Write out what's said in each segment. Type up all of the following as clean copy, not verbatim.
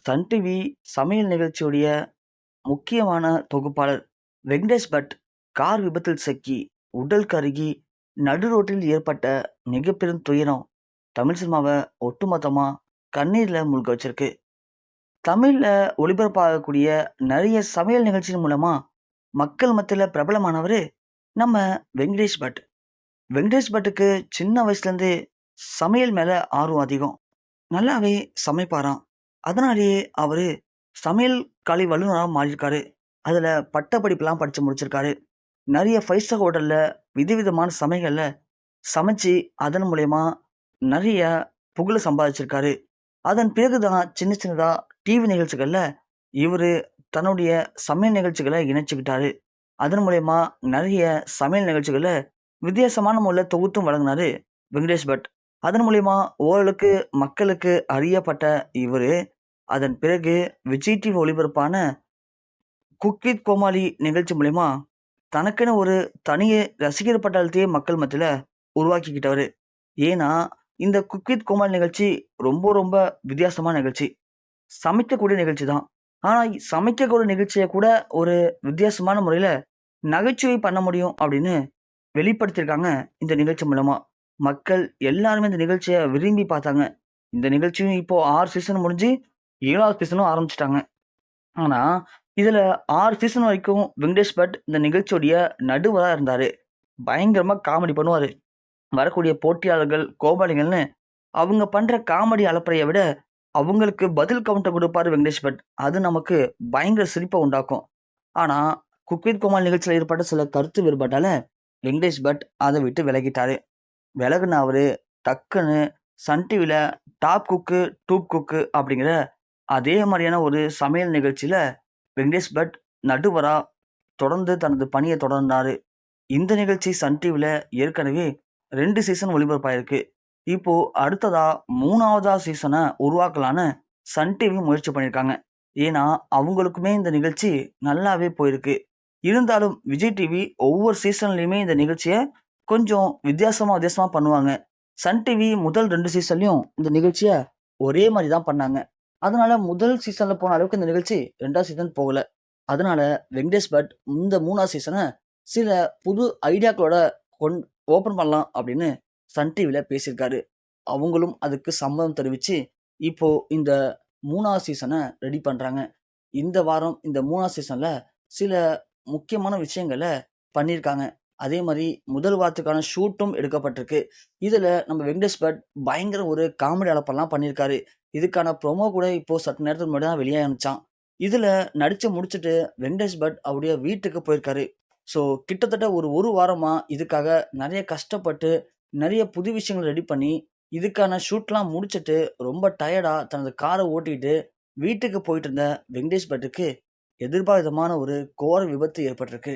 Sun TV சமையல் நிகழ்ச்சியுடைய முக்கியமான தொகுப்பாளர் வெங்கடேஷ் பட் கார் விபத்தில் சிக்கி உடல் கருகி நடு ரோட்டில் ஏற்பட்ட மிக பெரும் துயரம் தமிழ் சினிமாவை ஒட்டுமொத்தமா கண்ணீர்ல மூழ்க வச்சிருக்கு. தமிழ்ல ஒளிபரப்பாகக்கூடிய நிறைய சமையல் நிகழ்ச்சியின் மூலமா மக்கள் மத்தியில பிரபலமானவரு நம்ம வெங்கடேஷ் பட். வெங்கடேஷ் பட்டுக்கு சின்ன வயசுல இருந்தே சமையல் மேல ஆர்வம் அதிகம். நல்லாவே சமைப்பாராம். அதனாலேயே அவரு சமையல் கலை வல்லுநரா மாறியிருக்காரு. அதுல பட்டப்படிப்புலாம் படிச்சு முடிச்சிருக்காரு. நிறைய 5 ஸ்டார் ஹோட்டல்ல விதவிதமான சமையல்ல சமைச்சு அதன் மூலியமா நிறைய புகழ சம்பாதிச்சிருக்காரு. அதன் பிறகுதான் சின்ன சின்னதா டிவி நிகழ்ச்சிகள்ல இவரு தன்னுடைய சமையல் நிகழ்ச்சிகளை இணைச்சுக்கிட்டாரு. அதன் மூலியமா நிறைய சமையல் நிகழ்ச்சிகளை வித்தியாசமான முறையில் தொகுத்தும் வழங்கினாரு வெங்கடேஷ் பட். அதன் மூலியமா ஓரளவுக்கு மக்களுக்கு அறியப்பட்ட இவரு அதன் பிறகு விஜய் டிவி ஒளிபரப்பான குக் வித் கோமாளி நிகழ்ச்சி மூலியமா தனக்குன்னு ஒரு தனிய ரசிகர் பட்டாளத்தையே மக்கள் மத்தியில உருவாக்கிக்கிட்டவரு. ஏன்னா இந்த குக் வித் கோமாளி நிகழ்ச்சி ரொம்ப ரொம்ப வித்தியாசமான நிகழ்ச்சி. சமைக்கக்கூடிய நிகழ்ச்சி தான். ஆனா சமைக்கக்கூடிய நிகழ்ச்சியை கூட ஒரு வித்தியாசமான முறையில நகைச்சுவை பண்ண முடியும் அப்படின்னு வெளிப்படுத்தியிருக்காங்க இந்த நிகழ்ச்சி மூலமா. மக்கள் எல்லாருமே இந்த நிகழ்ச்சியை விரும்பி பார்த்தாங்க. இந்த நிகழ்ச்சியும் இப்போ 6 சீசன் முடிஞ்சு 7வது சீசனும் ஆரம்பிச்சிட்டாங்க. ஆனா இதுல 6 சீசன் வரைக்கும் வெங்கடேஷ் பட் இந்த நிகழ்ச்சியுடைய நடுவரா இருந்தாரு. பயங்கரமா காமெடி பண்ணுவாரு. வரக்கூடிய போட்டியாளர்கள் கோபாலிகள்னு அவங்க பண்ற காமெடி அலப்பறையை விட அவங்களுக்கு பதில் கவுண்டர் கொடுப்பாரு வெங்கடேஷ் பட். அது நமக்கு பயங்கர சிரிப்பை உண்டாக்கும். ஆனா குக் வித் கோமாளி நிகழ்ச்சியில் ஏற்பட்ட சில கருத்து வேறுபாட்டால வெங்கடேஷ் பட் அதை விட்டு விலகிட்டாரு. விலகுன அவரு டக்குன்னு சன் டிவில டாப் குக்கு டூப் குக்கு அப்படிங்கிற அதே மாதிரியான ஒரு சமையல் நிகழ்ச்சியில வெங்கடேஷ் பட் நடுவரா தொடர்ந்து தனது பணியை தொடர்ந்தாரு. இந்த நிகழ்ச்சி சன் டிவில ஏற்கனவே 2 சீசன் ஒளிபரப்பாயிருக்கு. இப்போ அடுத்ததா 3வது சீசனை உருவாக்கலான்னு சன் டிவி முயற்சி பண்ணியிருக்காங்க. ஏன்னா அவங்களுக்குமே இந்த நிகழ்ச்சி நல்லாவே போயிருக்கு. இருந்தாலும் விஜய் டிவி ஒவ்வொரு சீசன்லயுமே இந்த நிகழ்ச்சியை கொஞ்சம் வித்தியாசமா பண்ணுவாங்க. சன் டிவி முதல் 2 சீசன்லயும் இந்த நிகழ்ச்சியை ஒரே மாதிரி தான் பண்ணாங்க. அதனால முதல் சீசன்ல போன அளவுக்கு இந்த நிகழ்ச்சி 2வது சீசன் போகல. அதனால வெங்கடேஷ் பட் இந்த 3வது சீசனை சில புது ஐடியாக்களோட ஓபன் பண்ணலாம் அப்படின்னு சன் டிவில பேசியிருக்காரு. அவங்களும் அதுக்கு சம்மதம் தெரிவிச்சு இப்போ இந்த 3வது சீசனை ரெடி பண்றாங்க. இந்த வாரம் இந்த 3வது சீசன்ல சில முக்கியமான விஷயங்களை பண்ணியிருக்காங்க. அதே மாதிரி முதல் வாரத்துக்கான ஷூட்டும் எடுக்கப்பட்டிருக்கு. இதுல நம்ம வெங்கடேஷ் பட் பயங்கர ஒரு காமெடி அலப்பெல்லாம் பண்ணியிருக்காரு. இதுக்கான ப்ரோமோ கூட இப்போ சற்று நேரத்துக்கு முன்னாடி தான் வெளியே அனுப்பிச்சான். இதுல நடிச்சு முடிச்சுட்டு வெங்கடேஷ் பட் அவருடைய வீட்டுக்கு போயிருக்காரு. ஸோ கிட்டத்தட்ட ஒரு வாரமா இதுக்காக நிறைய கஷ்டப்பட்டு நிறைய புது விஷயங்கள் ரெடி பண்ணி இதுக்கான ஷூட்லாம் முடிச்சுட்டு ரொம்ப டயர்டா தனது காரை ஓட்டிட்டு வீட்டுக்கு போயிட்டு இருந்த வெங்கடேஷ் பட்டுக்கு எதிர்பாராதமான ஒரு கோர விபத்து ஏற்பட்டிருக்கு.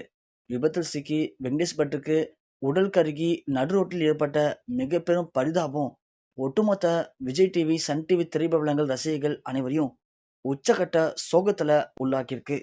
விபத்தில் சிக்கி வெங்கடேஷ் பட்டுக்கு உடல் கருகி நடு ரோட்டில் ஏற்பட்ட மிக பெரும் பரிதாபம் ஒட்டுமொத்த விஜய் டிவி சன் டிவி திரைப்படங்கள் ரசிகர்கள் அனைவரையும் உச்சகட்ட சோகத்துல உள்ளாக்கியிருக்கு.